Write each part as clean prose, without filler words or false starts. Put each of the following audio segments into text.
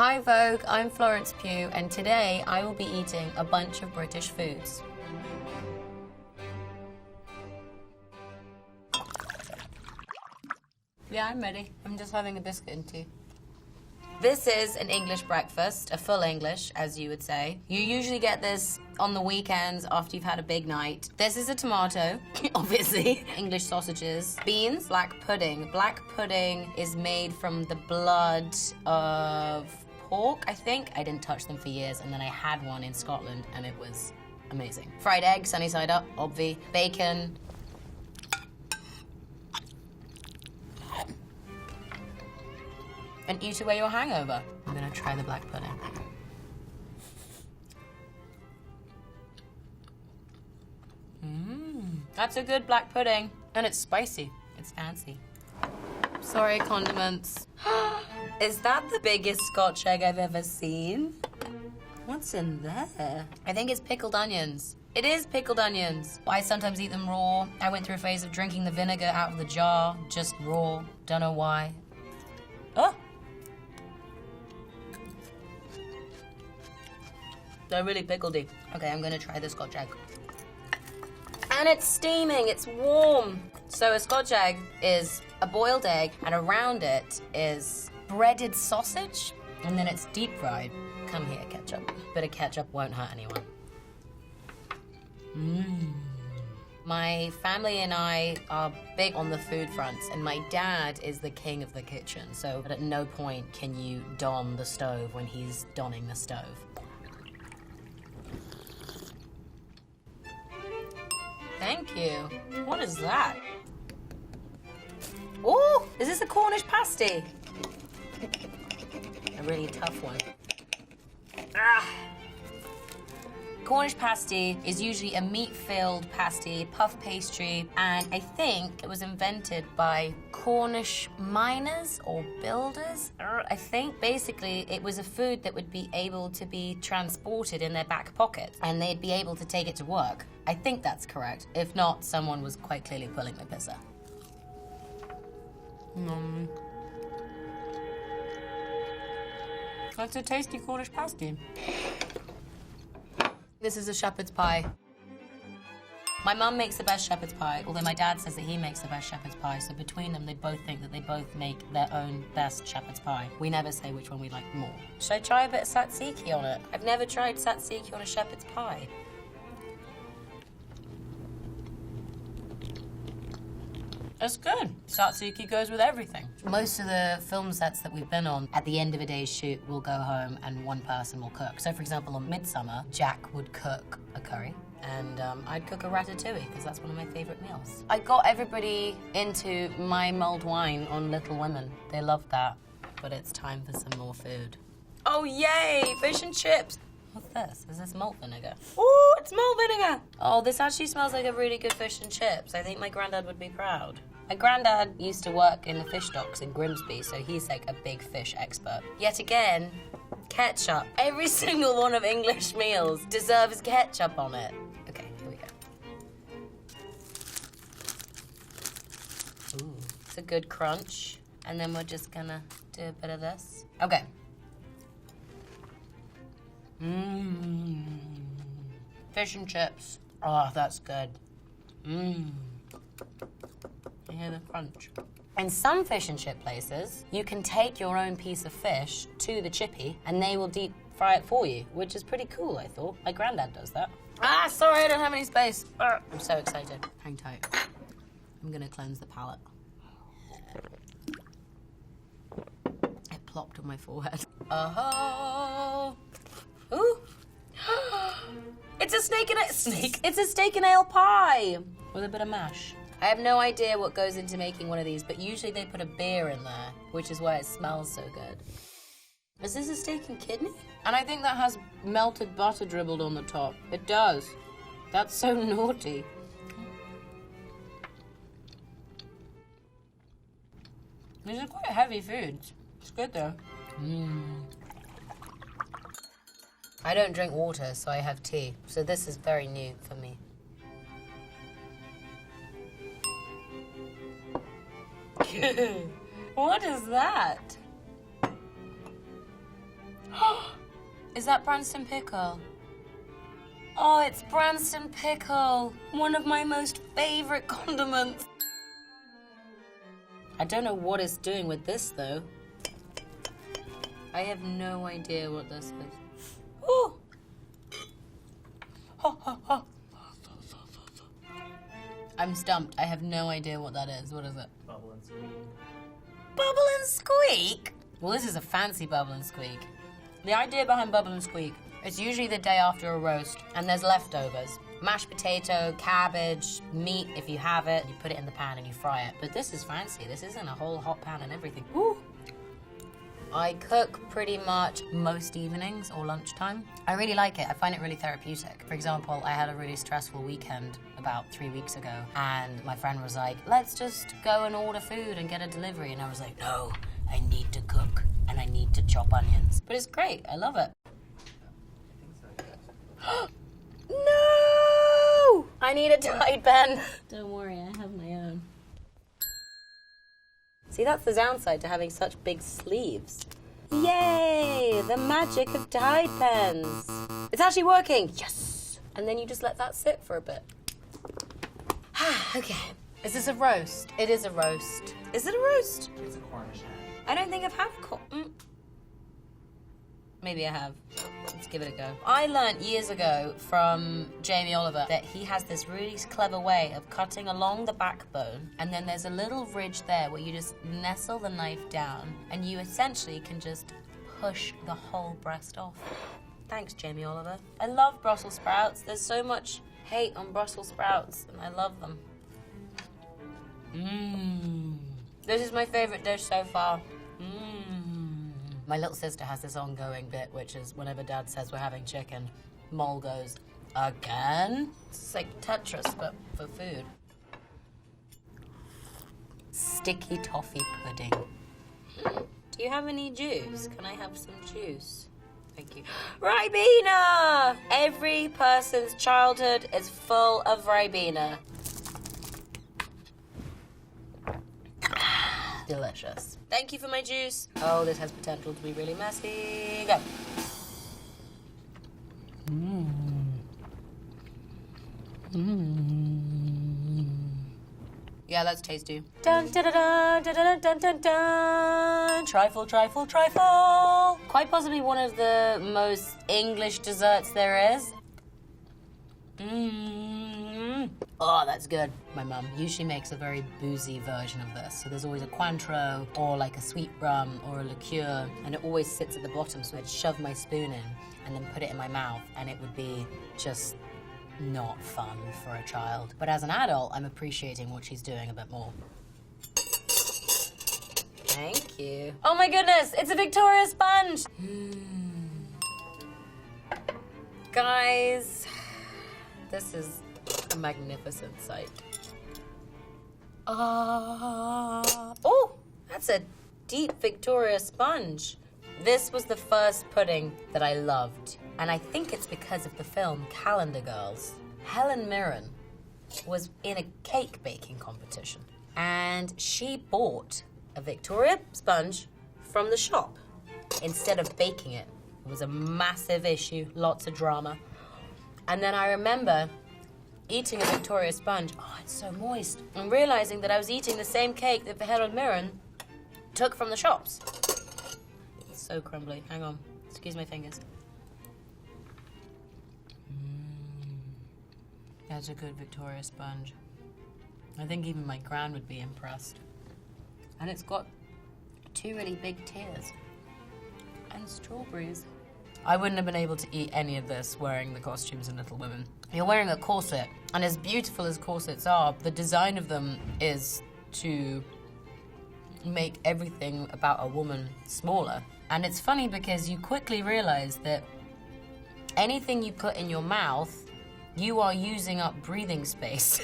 Hi Vogue, I'm Florence Pugh, and today I will be eating a bunch of British foods. Yeah, I'm ready. I'm just having a biscuit and tea. This is an English breakfast, a full English, as you would say. You usually get this on the weekends after you've had a big night. This is a tomato, obviously. English sausages. Beans, black pudding. Black pudding is made from the blood of pork, I think. I didn't touch them for years, and then I had one in Scotland, and it was amazing. Fried egg, sunny side up, obvi. Bacon. And eat away your hangover. I'm gonna try the black pudding. That's a good black pudding. And it's spicy. It's fancy. Sorry, condiments. Is that the biggest Scotch egg I've ever seen? What's in there? I think it's pickled onions. It is pickled onions. I sometimes eat them raw. I went through a phase of drinking the vinegar out of the jar, just raw. Don't know why. Oh! They're really pickledy. Okay, I'm gonna try the Scotch egg. And it's steaming, it's warm. So a Scotch egg is a boiled egg, and around it is breaded sausage, and then it's deep fried. Come here, ketchup. Bit of ketchup won't hurt anyone. My family and I are big on the food fronts, and my dad is the king of the kitchen, so at no point can you don the stove when he's donning the stove. Thank you. What is that? Ooh, is this a Cornish pasty? A really tough one. Ah. Cornish pasty is usually a meat-filled pasty, puff pastry, and I think it was invented by Cornish miners or builders. I think basically it was a food that would be able to be transported in their back pocket, and they'd be able to take it to work. I think that's correct. If not, someone was quite clearly pulling the pisser. That's a tasty Cornish pasty. This is a shepherd's pie. My mum makes the best shepherd's pie, although my dad says that he makes the best shepherd's pie, so between them, they both think that they both make their own best shepherd's pie. We never say which one we like more. Should I try a bit of tzatziki on it? I've never tried tzatziki on a shepherd's pie. It's good. Tzatziki goes with everything. Most of the film sets that we've been on, at the end of a day's shoot, we'll go home and one person will cook. So for example, on Midsummer, Jack would cook a curry and I'd cook a ratatouille because that's one of my favorite meals. I got everybody into my mulled wine on Little Women. They loved that, but it's time for some more food. Oh yay, fish and chips. What's this? Is this malt vinegar? Ooh, it's malt vinegar! Oh, this actually smells like a really good fish and chips. I think my granddad would be proud. My granddad used to work in the fish docks in Grimsby, so he's like a big fish expert. Yet again, ketchup. Every single one of English meals deserves ketchup on it. Okay, here we go. Ooh, it's a good crunch. And then we're just gonna do a bit of this. Okay. Fish and chips. Oh, that's good. You hear the crunch. In some fish and chip places, you can take your own piece of fish to the chippy and they will deep fry it for you, which is pretty cool, I thought. My granddad does that. Ah, sorry, I don't have any space. I'm so excited. Hang tight. I'm gonna cleanse the palate. It plopped on my forehead. Oh. Ooh. It's a It's a steak and ale pie with a bit of mash. I have no idea what goes into making one of these, but usually they put a beer in there, which is why it smells so good. Is this a steak and kidney? And I think that has melted butter dribbled on the top. It does. That's so naughty. These are quite heavy foods. It's good though. I don't drink water, so I have tea. So this is very new for me. What is that? Is that Branston pickle? Oh, it's Branston pickle. One of my most favorite condiments. I don't know what it's doing with this, though. I have no idea what this is. Ooh. I'm stumped. I have no idea what that is. What is it? Bubble and squeak. Bubble and squeak? Well, this is a fancy bubble and squeak. The idea behind bubble and squeak, it's usually the day after a roast, and there's leftovers. Mashed potato, cabbage, meat if you have it. You put it in the pan and you fry it. But this is fancy. This isn't a whole hot pan and everything. Ooh. I cook pretty much most evenings or lunchtime. I really like it. I find it really therapeutic. For example, I had a really stressful weekend about 3 weeks ago, and my friend was like, let's just go and order food and get a delivery. And I was like, no, I need to cook and I need to chop onions. But it's great. I love it. No! I need a Tide pen. Don't worry, I have my own. See, that's the downside to having such big sleeves. Yay! The magic of Tide pens. It's actually working. Yes! And then you just let that sit for a bit. Okay. Is this a roast? It is a roast. Is it a roast? It's a Cornish hen. I don't think I've had Maybe I have. Let's give it a go. I learnt years ago from Jamie Oliver that he has this really clever way of cutting along the backbone, and then there's a little ridge there where you just nestle the knife down, and you essentially can just push the whole breast off. Thanks, Jamie Oliver. I love Brussels sprouts. There's so much hate on Brussels sprouts, and I love them. This is my favorite dish so far. My little sister has this ongoing bit, which is whenever Dad says we're having chicken, Mole goes, again? It's like Tetris, but for food. Sticky toffee pudding. Do you have any juice? Can I have some juice? Thank you. Ribena! Every person's childhood is full of Ribena. Delicious. Thank you for my juice. Oh, this has potential to be really messy. Go. Yeah, that's tasty. Dun dun dun dun dun dun dun dun. Trifle, trifle, trifle. Quite possibly one of the most English desserts there is. Oh, that's good. My mum usually makes a very boozy version of this. So there's always a Cointreau or like a sweet rum or a liqueur, and it always sits at the bottom, so I'd shove my spoon in and then put it in my mouth, and it would be just not fun for a child. But as an adult, I'm appreciating what she's doing a bit more. Thank you. Oh my goodness, it's a Victoria sponge! Guys, this is a magnificent sight. Oh, that's a deep Victoria sponge. This was the first pudding that I loved, and I think it's because of the film Calendar Girls. Helen Mirren was in a cake baking competition, and she bought a Victoria sponge from the shop instead of baking it. It was a massive issue, lots of drama. And then I remember eating a Victoria sponge, oh, it's so moist, and realizing that I was eating the same cake that Helen Mirren took from the shops. It's so crumbly. Hang on. Excuse my fingers. That's a good Victoria sponge. I think even my gran would be impressed. And it's got 2 really big tiers. And strawberries. I wouldn't have been able to eat any of this wearing the costumes in Little Women. You're wearing a corset, and as beautiful as corsets are, the design of them is to make everything about a woman smaller. And it's funny because you quickly realize that anything you put in your mouth, you are using up breathing space.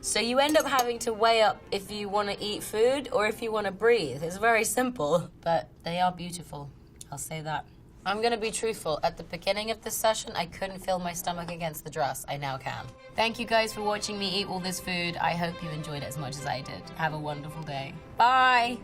So you end up having to weigh up if you want to eat food or if you want to breathe. It's very simple, but they are beautiful. I'll say that. I'm gonna be truthful. At the beginning of this session, I couldn't feel my stomach against the dress. I now can. Thank you guys for watching me eat all this food. I hope you enjoyed it as much as I did. Have a wonderful day. Bye.